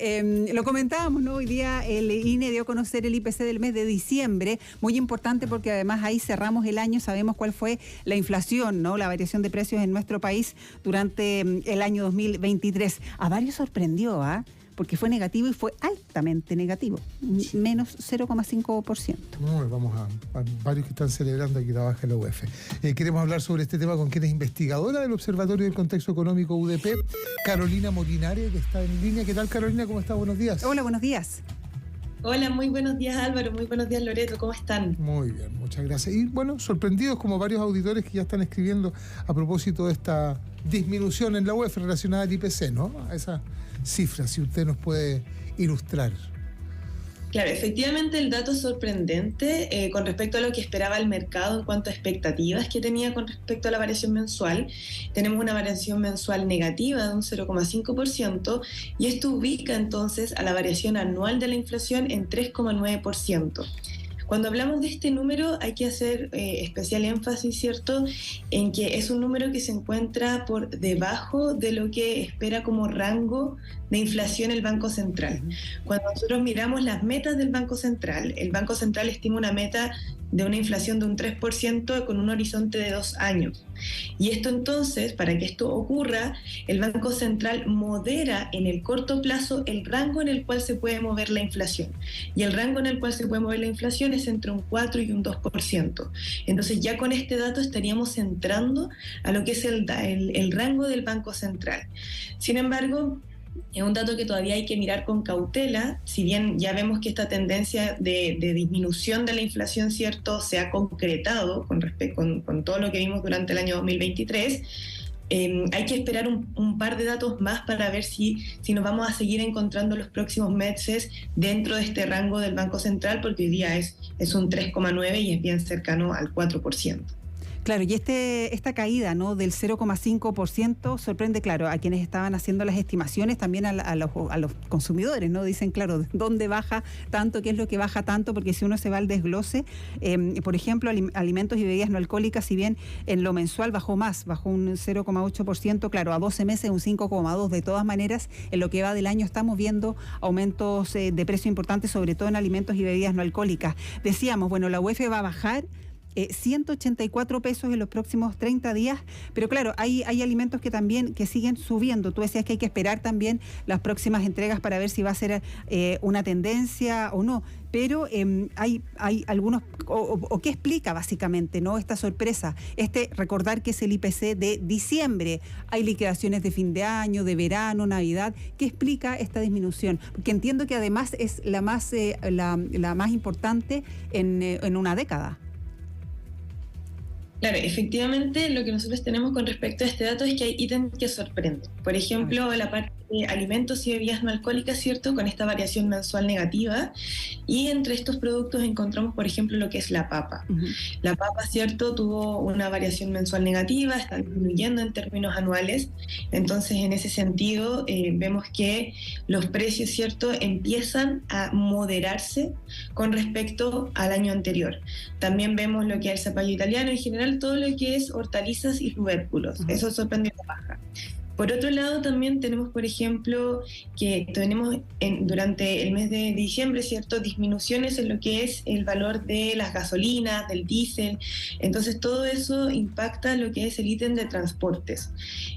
Lo comentábamos, ¿no? Hoy día el INE dio a conocer el IPC del mes de diciembre, muy importante porque además ahí cerramos el año, sabemos cuál fue la inflación, ¿no? La variación de precios en nuestro país durante el año 2023. A varios sorprendió, porque fue negativo y fue altamente negativo, menos 0,5%. No, vamos a varios que están celebrando aquí la baja de la UEF. Queremos hablar sobre este tema con quien es investigadora del Observatorio del Contexto Económico UDP, Carolina Molinari, que está en línea. ¿Qué tal, Carolina? ¿Cómo estás? Buenos días. Hola, buenos días. Hola, muy buenos días, Álvaro, muy buenos días, Loreto, ¿cómo están? Muy bien, muchas gracias. Y bueno, sorprendidos como varios auditores que ya están escribiendo a propósito de esta disminución en la UEF relacionada al IPC, ¿no? A esa cifra, si usted nos puede ilustrar. Claro, efectivamente el dato es sorprendente con respecto a lo que esperaba el mercado en cuanto a expectativas que tenía con respecto a la variación mensual. Tenemos una variación mensual negativa de un 0,5% y esto ubica entonces a la variación anual de la inflación en 3,9%. Cuando hablamos de este número hay que hacer especial énfasis, ¿cierto?, en que es un número que se encuentra por debajo de lo que espera como rango de inflación el Banco Central. Cuando nosotros miramos las metas del Banco Central, el Banco Central estima una meta de una inflación de un 3% con un horizonte de 2 años. Y esto entonces, para que esto ocurra, el Banco Central modera en el corto plazo el rango en el cual se puede mover la inflación. Y el rango en el cual se puede mover la inflación es entre un 4 y un 2%. Entonces ya con este dato estaríamos entrando a lo que es el rango del Banco Central. Sin embargo, es un dato que todavía hay que mirar con cautela, si bien ya vemos que esta tendencia de disminución de la inflación, ¿cierto?, se ha concretado con todo lo que vimos durante el año 2023. Hay que esperar un par de datos más para ver si nos vamos a seguir encontrando los próximos meses dentro de este rango del Banco Central, porque hoy día es un 3,9 y es bien cercano al 4%. Claro, y esta caída, ¿no?, del 0,5% sorprende, claro, a quienes estaban haciendo las estimaciones, también a los consumidores, ¿no? Dicen, claro, ¿dónde baja tanto? ¿Qué es lo que baja tanto? Porque si uno se va al desglose, por ejemplo, alimentos y bebidas no alcohólicas, si bien en lo mensual bajó un 0,8%, claro, a 12 meses un 5,2%. De todas maneras, en lo que va del año estamos viendo aumentos de precio importantes, sobre todo en alimentos y bebidas no alcohólicas. Decíamos, bueno, la UEF va a bajar 184 pesos en los próximos 30 días, pero claro, hay alimentos que siguen subiendo. Tú decías que hay que esperar también las próximas entregas para ver si va a ser una tendencia o no, pero hay algunos, o qué explica básicamente, ¿no?, esta sorpresa, recordar que es el IPC de diciembre, hay liquidaciones de fin de año, de verano, Navidad. ¿Qué explica esta disminución? Porque entiendo que además es la más importante en una década. Claro, efectivamente lo que nosotros tenemos con respecto a este dato es que hay ítems que sorprenden. Por ejemplo, la parte de alimentos y bebidas no alcohólicas, ¿cierto?, con esta variación mensual negativa. Y entre estos productos encontramos, por ejemplo, lo que es la papa. La papa, ¿cierto?, tuvo una variación mensual negativa, está disminuyendo en términos anuales. Entonces, en ese sentido, vemos que los precios, ¿cierto?, empiezan a moderarse con respecto al año anterior. También vemos lo que es el zapallo italiano, en general todo lo que es hortalizas y tubérculos. Eso sorprendió la baja. Por otro lado, también tenemos, por ejemplo, que tenemos durante el mes de diciembre, ¿cierto?, disminuciones en lo que es el valor de las gasolinas, del diésel. Entonces, todo eso impacta lo que es el ítem de transportes.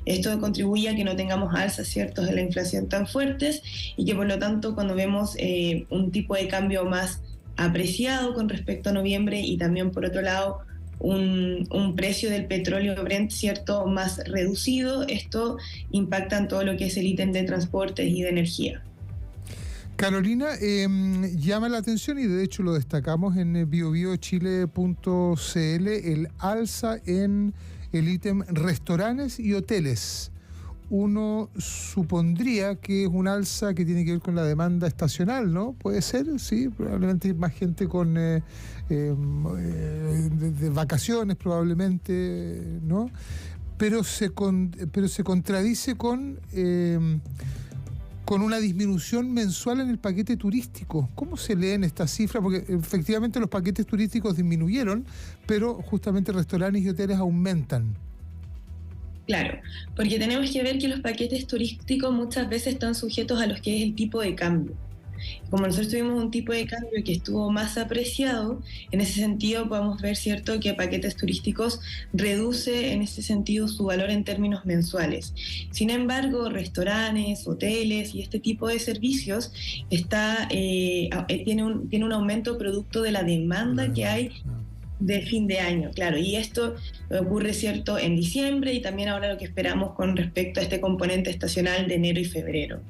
Esto contribuye a que no tengamos alzas, ¿cierto?, de la inflación tan fuertes y que, por lo tanto, cuando vemos un tipo de cambio más apreciado con respecto a noviembre y también, por otro lado, un precio del petróleo Brent, ¿cierto?, más reducido, esto impacta en todo lo que es el ítem de transportes y de energía. Carolina, llama la atención y de hecho lo destacamos en biobiochile.cl, el alza en el ítem restaurantes y hoteles. Uno supondría que es un alza que tiene que ver con la demanda estacional, ¿no? Puede ser, sí, probablemente hay más gente con de vacaciones, probablemente, ¿no? Pero se contradice con una disminución mensual en el paquete turístico. ¿Cómo se leen estas cifras? Porque efectivamente los paquetes turísticos disminuyeron, pero justamente restaurantes y hoteles aumentan. Claro, porque tenemos que ver que los paquetes turísticos muchas veces están sujetos a lo que es el tipo de cambio. Como nosotros tuvimos un tipo de cambio que estuvo más apreciado, en ese sentido podemos ver, ¿cierto?, que paquetes turísticos reduce en ese sentido su valor en términos mensuales. Sin embargo, restaurantes, hoteles y este tipo de servicios tiene un aumento producto de la demanda que hay de fin de año, claro, y esto ocurre, ¿cierto?, en diciembre y también ahora lo que esperamos con respecto a este componente estacional de enero y febrero.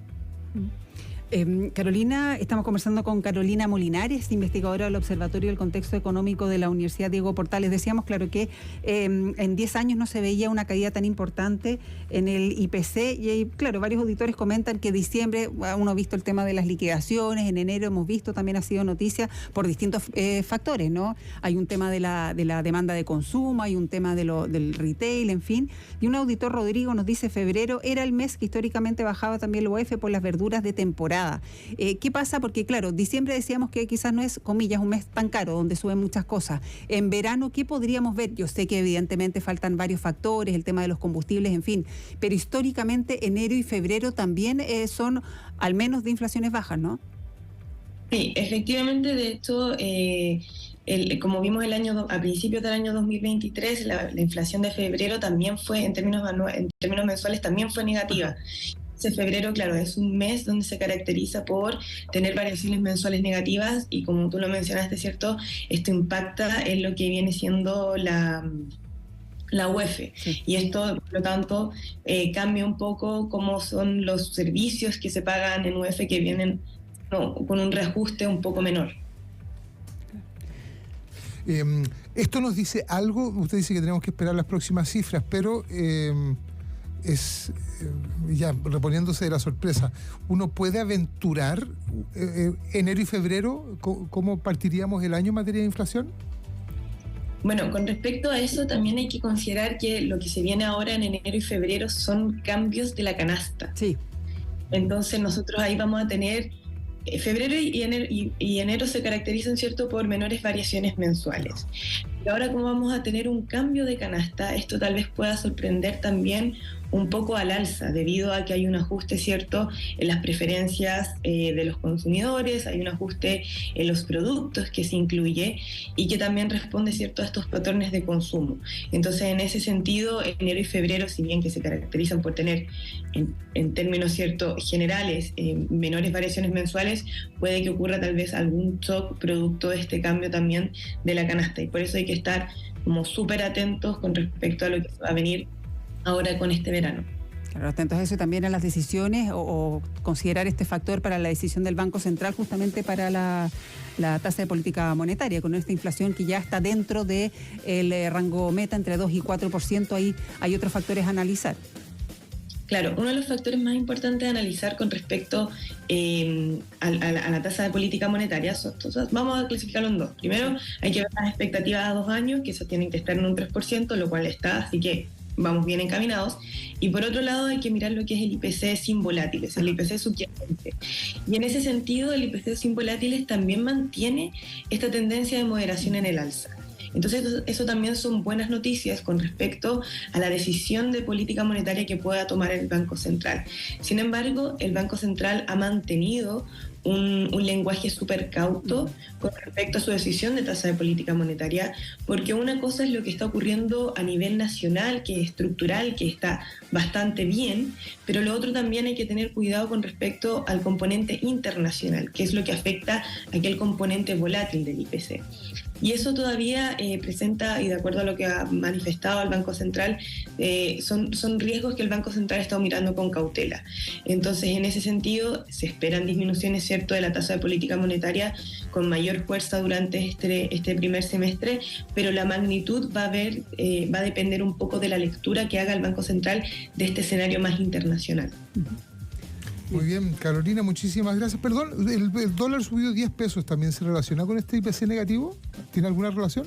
Carolina, estamos conversando con Carolina Molinares, investigadora del Observatorio del Contexto Económico de la Universidad Diego Portales. Decíamos, claro, que en 10 años no se veía una caída tan importante en el IPC y, claro, varios auditores comentan que diciembre, uno ha visto el tema de las liquidaciones, en enero hemos visto, también ha sido noticia por distintos factores, ¿no? Hay un tema de la demanda de consumo, hay un tema del retail, en fin. Y un auditor, Rodrigo, nos dice febrero era el mes que históricamente bajaba también el UEF por las verduras de temporada. ¿Qué pasa? Porque claro, diciembre decíamos que quizás no es, comillas, un mes tan caro donde suben muchas cosas. En verano, ¿qué podríamos ver? Yo sé que evidentemente faltan varios factores, el tema de los combustibles, en fin, pero históricamente enero y febrero también son al menos de inflaciones bajas, ¿no? Sí, efectivamente, de hecho, como vimos a principios del año 2023, la inflación de febrero también fue, en términos mensuales, también fue negativa. Febrero, claro, es un mes donde se caracteriza por tener variaciones mensuales negativas y como tú lo mencionaste, ¿cierto? Esto impacta en lo que viene siendo la UEF. Sí. Y esto, por lo tanto, cambia un poco cómo son los servicios que se pagan en UEF que vienen con un reajuste un poco menor. Esto nos dice algo, usted dice que tenemos que esperar las próximas cifras, pero ya reponiéndose de la sorpresa, ¿uno puede aventurar enero y febrero cómo partiríamos el año en materia de inflación? Bueno, con respecto a eso también hay que considerar que lo que se viene ahora en enero y febrero son cambios de la canasta. Sí. Entonces nosotros ahí vamos a tener febrero y enero se caracterizan, ¿cierto?, por menores variaciones mensuales. Pero ahora como vamos a tener un cambio de canasta, esto tal vez pueda sorprender también un poco al alza, debido a que hay un ajuste, ¿cierto?, en las preferencias de los consumidores, hay un ajuste en los productos que se incluye y que también responde, ¿cierto?, a estos patrones de consumo. Entonces, en ese sentido, enero y febrero, si bien que se caracterizan por tener, en términos, ¿cierto?, generales, menores variaciones mensuales, puede que ocurra tal vez algún shock producto de este cambio también de la canasta. Y por eso hay que estar como súper atentos con respecto a lo que va a venir ahora con este verano. Claro, atentos a eso y también a las decisiones o considerar este factor para la decisión del Banco Central justamente para la tasa de política monetaria, con esta inflación que ya está dentro del rango meta entre 2 y 4%, ahí hay otros factores a analizar. Claro, uno de los factores más importantes a analizar con respecto a la tasa de política monetaria, vamos a clasificarlo en dos. Primero, hay que ver las expectativas a 2 años, que esas tienen que estar en un 3%, lo cual está, así que vamos bien encaminados. Y por otro lado hay que mirar lo que es el IPC sin volátiles, el IPC subyacente. Y en ese sentido el IPC sin volátiles también mantiene esta tendencia de moderación en el alza. Entonces eso también son buenas noticias con respecto a la decisión de política monetaria que pueda tomar el Banco Central. Sin embargo, el Banco Central ha mantenido un lenguaje súper cauto con respecto a su decisión de tasa de política monetaria, porque una cosa es lo que está ocurriendo a nivel nacional, que es estructural, que está bastante bien, pero lo otro también hay que tener cuidado con respecto al componente internacional, que es lo que afecta a aquel componente volátil del IPC. Y eso todavía presenta, y de acuerdo a lo que ha manifestado el Banco Central, son riesgos que el Banco Central ha estado mirando con cautela. Entonces, en ese sentido, se esperan disminuciones, ¿cierto?, de la tasa de política monetaria con mayor fuerza durante este primer semestre, pero la magnitud va a depender un poco de la lectura que haga el Banco Central de este escenario más internacional. Muy bien, Carolina, muchísimas gracias. Perdón, el dólar subió 10 pesos, ¿también se relaciona con este IPC negativo? ¿Tiene alguna relación?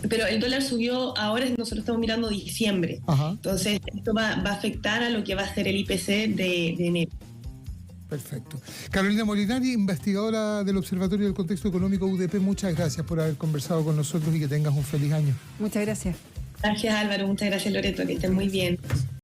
Pero el dólar subió, ahora nosotros estamos mirando diciembre. Ajá. Entonces, esto va a afectar a lo que va a ser el IPC de enero. Perfecto. Carolina Molinari, investigadora del Observatorio del Contexto Económico UDP, muchas gracias por haber conversado con nosotros y que tengas un feliz año. Muchas gracias. Gracias Álvaro, muchas gracias Loreto, que estén muy bien.